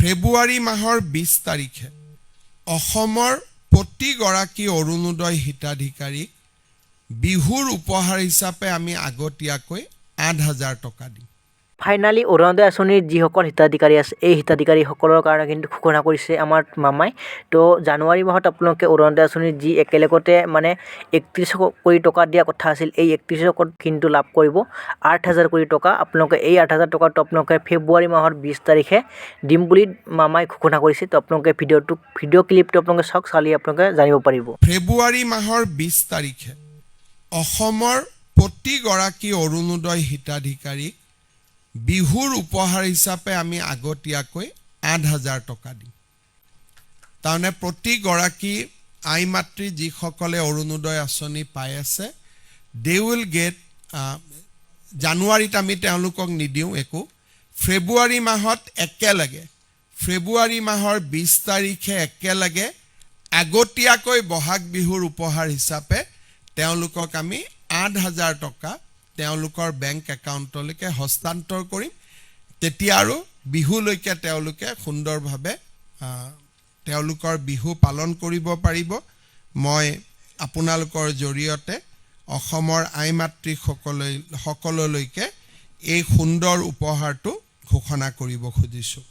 ফেব্ৰুৱাৰী মাহৰ 20 তাৰিখে অসমৰ প্ৰতিগৰাকী অৰুণোদয় হিতাধিকাৰীক বিহুৰ উপহাৰ হিচাপে আমি আগতীয়াকৈ 8,000 টকা দিম। ফাইনালি অৰুণোদয় আঁচনিৰ যিসকল হিতাধিকাৰী আছে এই হিতাধিকাৰীসকলৰ কাৰণে কিন্তু ঘোষণা কৰিছে আমাৰ মামাই। তো জানুৱাৰী মাহত আপোনালোকে অৰুণোদয় আঁচনিৰ যি একেলগতে মানে 31 কোটি টকা দিয়া কথা আছিল, এই 31 কোটি কিন্তু লাভ কৰিব 8,000 কোটি টকা। আপোনালোকে এই 8,000 টকাটো আপোনালোকে ফেব্ৰুৱাৰী মাহৰ 20 তাৰিখে দিম বুলি মামাই ঘোষণা কৰিছে। তো আপোনালোকে ভিডিঅ' ক্লিপটো আপোনালোকে চাওক, চালি আপোনালোকে জানিব পাৰিব। ফেব্ৰুৱাৰী মাহৰ 20 তাৰিখে অসমৰ প্ৰতিগৰাকী অৰুণোদয় হিতাধিকাৰীক বিহুৰ উপহাৰ হিচাপে আমি আগতীয়াকৈ 8,000 টকা দিম। তাৰমানে প্ৰতিগৰাকী আই মাতৃ যিসকলে অৰুণোদয় আঁচনি পাই আছে, দে উইল গেট, জানুৱাৰীত আমি তেওঁলোকক নিদিওঁ একো, ফেব্ৰুৱাৰী মাহত একেলগে ফেব্ৰুৱাৰী মাহৰ 20 তাৰিখে একেলগে আগতীয়াকৈ বহাগ বিহুৰ উপহাৰ হিচাপে তেওঁলোকক আমি 8,000 টকা তেওঁলোকৰ বেংক একাউণ্টলৈকে হস্তান্তৰ কৰিম। তেতিয়া আৰু বিহুলৈকে তেওঁলোকে সুন্দৰভাৱে তেওঁলোকৰ বিহু পালন কৰিব পাৰিব। মই আপোনালোকৰ জৰিয়তে অসমৰ আই মাতৃ সকললৈকে এই সুন্দৰ উপহাৰটো ঘোষণা কৰিব খুজিছোঁ।